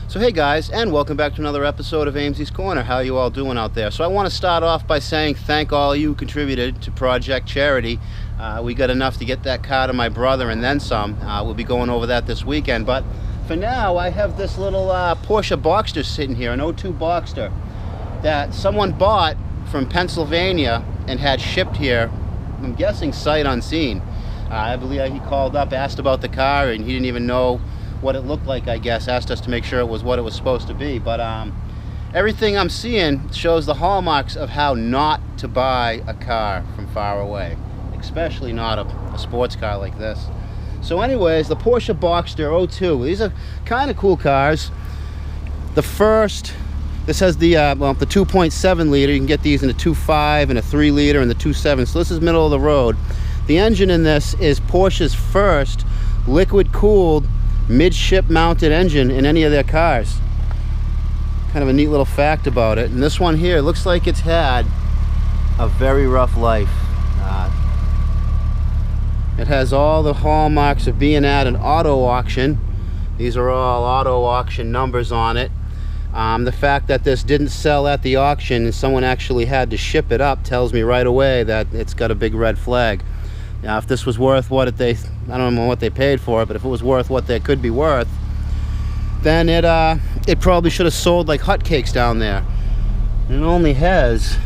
So hey guys, and welcome back to another episode of Ames's Corner. How you all doing out there? So I want to start off by saying thank all you who contributed to Project Charity. We got enough to get that car to my brother and then some. We'll be going over that this weekend, but for now I have this little Porsche Boxster sitting here, an 02 Boxster that someone bought from Pennsylvania and had shipped here, I'm guessing sight unseen. I believe he called up, asked about the car, and he didn't even know what it looked like, I guess. Asked us to make sure it was what it was supposed to be. But everything I'm seeing shows the hallmarks of how not to buy a car from far away, especially not a sports car like this. So anyways, the Porsche Boxster 02. These are kind of cool cars. The first, this has the 2.7 liter. You can get these in a 2.5 and a 3 liter and the 2.7. So this is middle of the road. The engine in this is Porsche's first liquid-cooled midship mounted engine in any of their cars. Kind of a neat little fact about it. And this one here looks like it's had a very rough life. It has all the hallmarks of being at an auto auction. These are all auto auction numbers on it. The fact that this didn't sell at the auction and someone actually had to ship it up tells me right away that it's got a big red flag. Now, if this was worth what I don't know what they paid for it, but if it was worth what they could be worth, then it probably should have sold like hotcakes down there. And it only has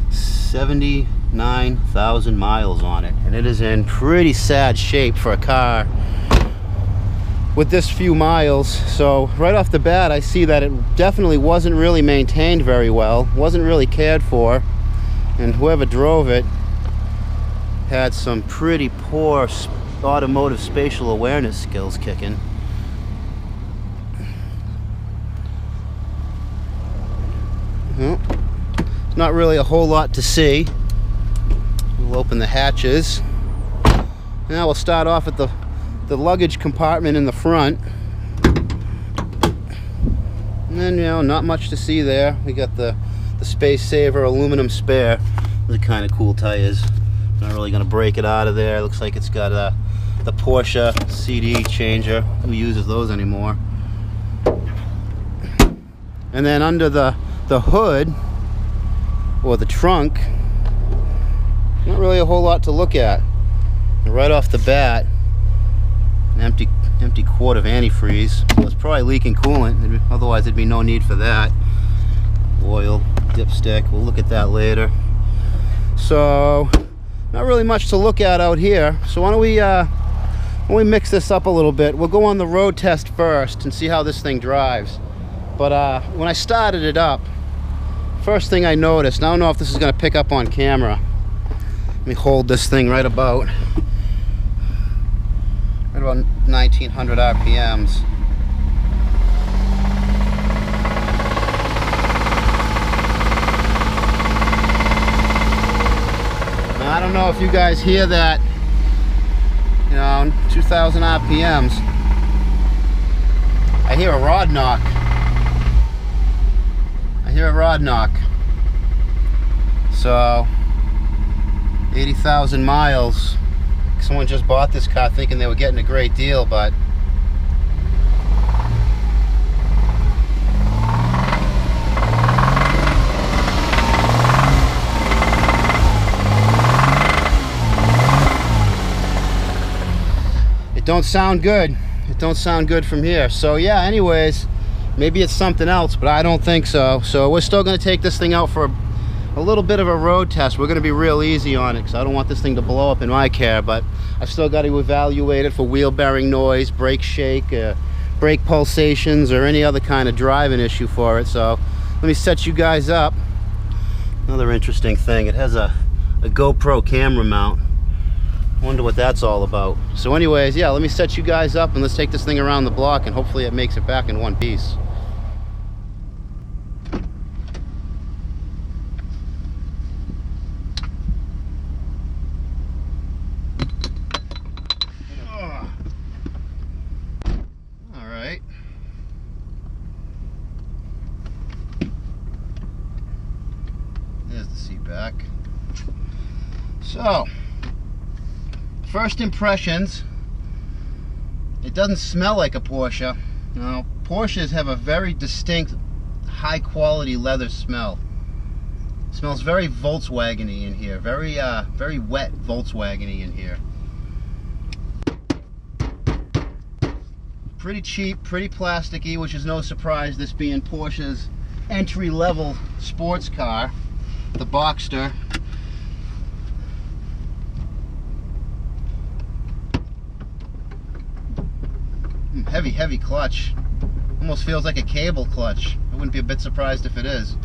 79,000 miles on it, and it is in pretty sad shape for a car with this few miles. So right off the bat, I see that it definitely wasn't really maintained very well, wasn't really cared for, and whoever drove it had some pretty poor automotive spatial awareness skills kicking. Well, it's not really a whole lot to see. We'll open the hatches. Now we'll start off at the luggage compartment in the front. And then, not much to see there. We got the Space Saver aluminum spare. Those are kind of cool tires. Not really going to break it out of there. Looks like it's got the Porsche CD changer. Who uses those anymore? And then under the hood, or the trunk, not really a whole lot to look at. Right off the bat, an empty quart of antifreeze. So it's probably leaking coolant. Otherwise there'd be no need for that. Oil, dipstick, we'll look at that later. So not really much to look at out here. So why don't we mix this up a little bit. We'll go on the road test first and see how this thing drives. But when I started it up, first thing I noticed, and I don't know if this is going to pick up on camera. Let me hold this thing right about 1900 RPMs. I don't know if you guys hear that, 2000 RPMs. I hear a rod knock. So, 80,000 miles. Someone just bought this car thinking they were getting a great deal, but it don't sound good. It don't sound good from here. So yeah, anyways, maybe it's something else, but I don't think so. So we're still going to take this thing out for a little bit of a road test. We're going to be real easy on it because I don't want this thing to blow up in my car, but I've still got to evaluate it for wheel bearing noise, brake shake, brake pulsations, or any other kind of driving issue for it. So let me set you guys up. Another interesting thing, it has a GoPro camera mount. Wonder what that's all about. So anyways, yeah, let me set you guys up and let's take this thing around the block and hopefully it makes it back in one piece. All right. There's the seat back. So, first impressions, it doesn't smell like a Porsche. Now, Porsches have a very distinct, high-quality leather smell. It smells very Volkswagen-y in here. Very wet Volkswagen-y in here. Pretty cheap, pretty plasticky, which is no surprise, this being Porsche's entry-level sports car, the Boxster. Heavy clutch. Almost feels like a cable clutch. I wouldn't be a bit surprised if it is.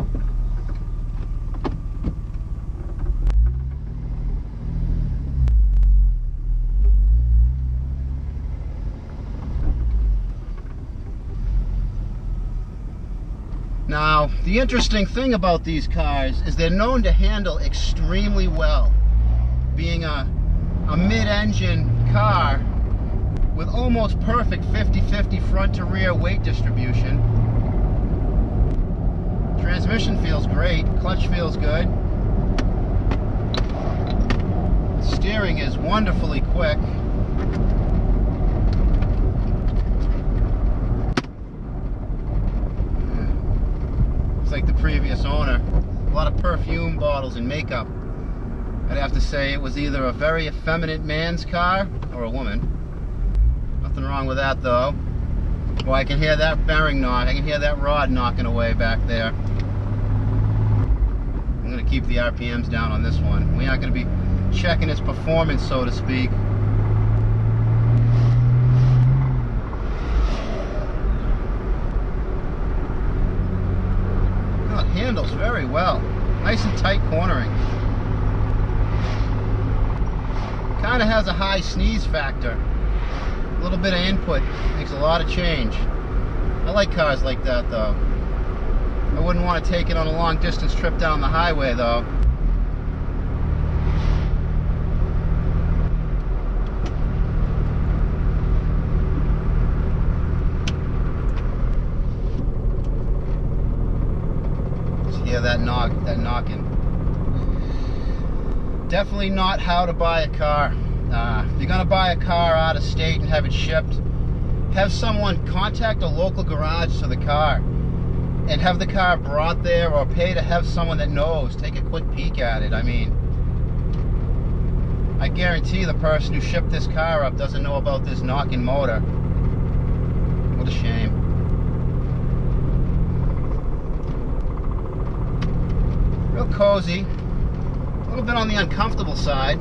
Now, the interesting thing about these cars is they're known to handle extremely well. Being a mid-engine car with almost perfect 50-50 front to rear weight distribution. Transmission feels great, clutch feels good. Steering is wonderfully quick. It's like the previous owner. A lot of perfume bottles and makeup. I'd have to say it was either a very effeminate man's car or a woman. Nothing wrong with that though. Well, I can hear that bearing knock. I can hear that rod knocking away back there. I'm going to keep the RPMs down on this one. We aren't going to be checking its performance, so to speak. Oh, it handles very well. Nice and tight cornering. Kind of has a high sneeze factor. A little bit of input makes a lot of change. I like cars like that though. I wouldn't want to take it on a long distance trip down the highway though. Just hear that knocking. Definitely not how to buy a car. If you're going to buy a car out of state and have it shipped, have someone contact a local garage to the car and have the car brought there, or pay to have someone that knows take a quick peek at it. I mean, I guarantee the person who shipped this car up doesn't know about this knocking motor. What a shame. Real cozy, a little bit on the uncomfortable side.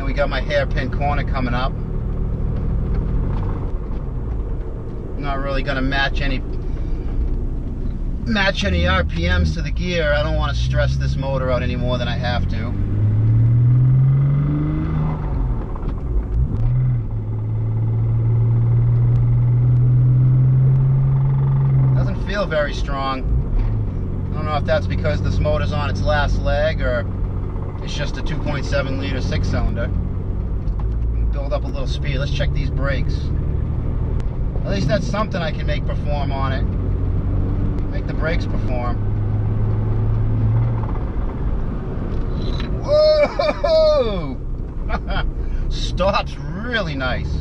We got my hairpin corner coming up. Not really going to match any RPMs to the gear. I don't want to stress this motor out any more than I have to. Doesn't feel very strong. I don't know if that's because this motor's on its last leg or it's just a 2.7 liter 6-cylinder. Build up a little speed. Let's check these brakes. At least that's something I can make perform on it. Make the brakes perform. Whoa! Stops really nice.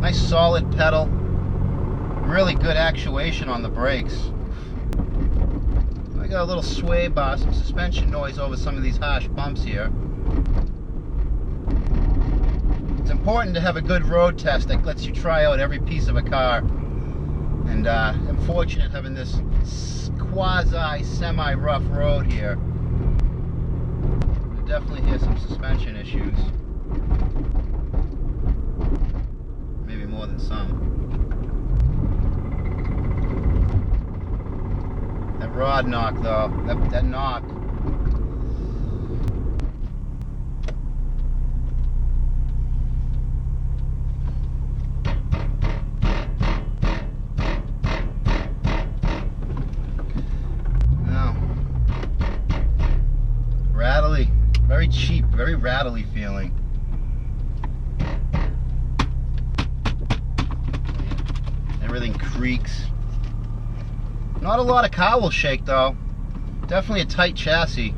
Nice solid pedal. Really good actuation on the brakes. I got a little sway bar, some suspension noise over some of these harsh bumps here. It's important to have a good road test that lets you try out every piece of a car. And I'm fortunate having this quasi-semi-rough road here. I definitely hear some suspension issues. Maybe more than some. That rod knock though, that knock. Now, rattly, very cheap, very rattly feeling. thing creaks. Not a lot of car will shake though. Definitely a tight chassis.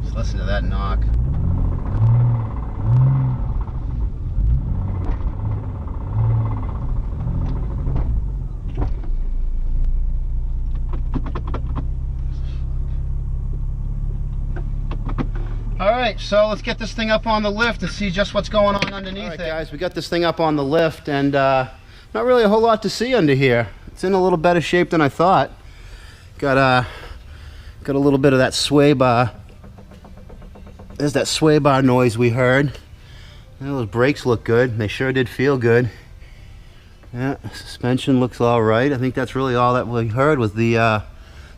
Just listen to that knock. Alright, so let's get this thing up on the lift and see just what's going on underneath it. Alright guys, we got this thing up on the lift and not really a whole lot to see under here. It's in a little better shape than I thought. Got a little bit of that sway bar. There's that sway bar noise we heard. Those brakes look good. They sure did feel good. Yeah, suspension looks all right. I think that's really all that we heard was the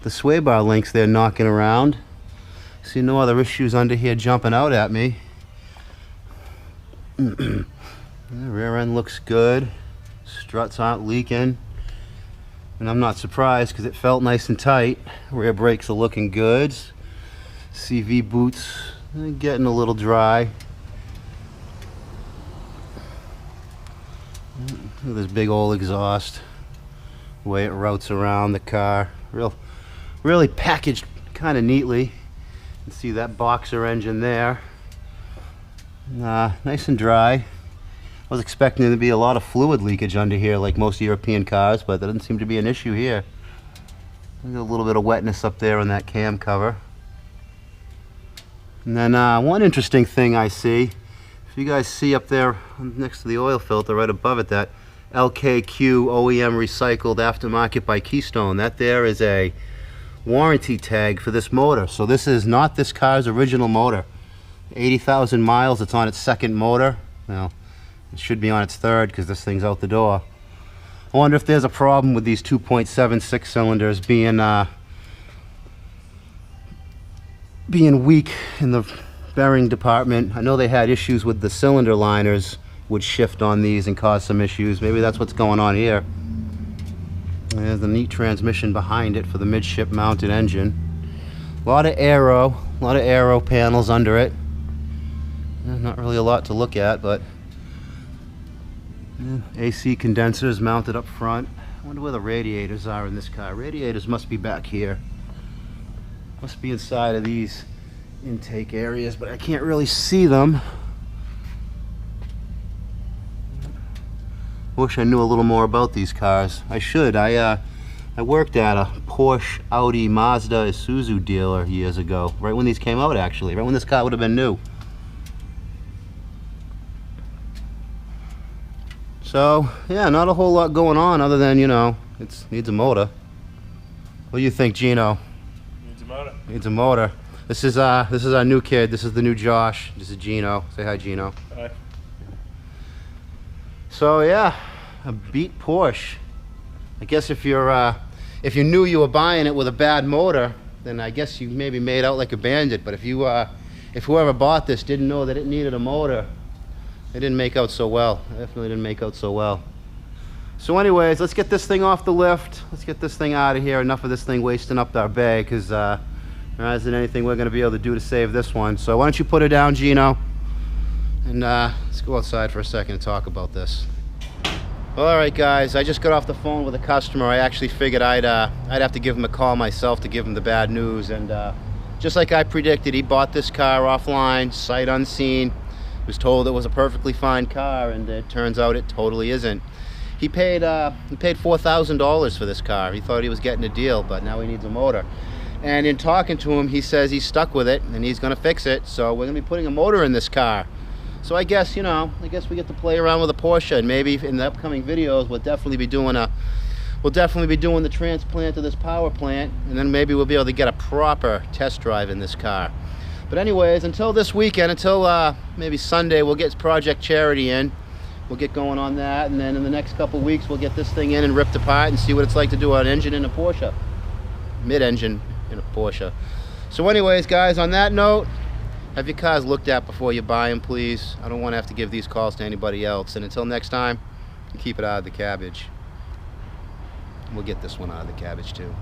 sway bar links there knocking around. See no other issues under here jumping out at me. The rear end looks good. Struts aren't leaking. And I'm not surprised because it felt nice and tight. Rear brakes are looking good. CV boots getting a little dry. Look at this big old exhaust. The way it routes around the car. Really packaged kind of neatly. See that Boxster engine there. Nice and dry. I was expecting there to be a lot of fluid leakage under here like most European cars, but that doesn't seem to be an issue here. There's a little bit of wetness up there on that cam cover. And then one interesting thing I see, if you guys see up there next to the oil filter right above it, that LKQ OEM recycled aftermarket by Keystone, that there is a warranty tag for this motor. So this is not this car's original motor. 80,000 miles, it's on its second motor. Well, it should be on its third because this thing's out the door. I wonder if there's a problem with these 2.76 cylinders being weak in the bearing department. I know they had issues with the cylinder liners would shift on these and cause some issues. Maybe that's what's going on here. There's the neat transmission behind it for the midship mounted engine. A lot of aero panels under it. Not really a lot to look at, but AC condensers mounted up front. I wonder where the radiators are in this car. Radiators must be back here. Must be inside of these intake areas, but I can't really see them. Wish I knew a little more about these cars. I should. I worked at a Porsche, Audi, Mazda, Isuzu dealer years ago. Right when these came out, actually. Right when this car would have been new. So, yeah, not a whole lot going on other than, you know, it needs a motor. What do you think, Gino? Needs a motor. Needs a motor. This is our new kid. This is the new Josh. This is Gino. Say hi, Gino. Hi. So yeah, a beat Porsche. I guess if you knew you were buying it with a bad motor, then I guess you maybe made out like a bandit. But if whoever bought this didn't know that it needed a motor, they didn't make out so well. They definitely didn't make out so well. So anyways, let's get this thing off the lift. Let's get this thing out of here. Enough of this thing wasting up our bay, because there isn't anything we're going to be able to do to save this one. So why don't you put her down, Gino? And let's go outside for a second and talk about this. Alright guys, I just got off the phone with a customer. I actually figured I'd have to give him a call myself to give him the bad news. And just like I predicted, he bought this car offline, sight unseen. Was told it was a perfectly fine car, and it turns out it totally isn't. He paid $4,000 for this car. He thought he was getting a deal, but now he needs a motor. And in talking to him, he says he's stuck with it and he's going to fix it. So we're going to be putting a motor in this car. So I guess, you know, we get to play around with a Porsche, and maybe in the upcoming videos we'll definitely be doing the transplant of this power plant, and then maybe we'll be able to get a proper test drive in this car. But anyways, until this weekend, until maybe Sunday, we'll get Project Charity in. We'll get going on that, and then in the next couple weeks we'll get this thing in and ripped apart and see what it's like to do an engine in a Porsche. Mid-engine in a Porsche. So anyways, guys, on that note, have your cars looked at before you buy them, please. I don't want to have to give these calls to anybody else. And until next time, keep it out of the cabbage. We'll get this one out of the cabbage too.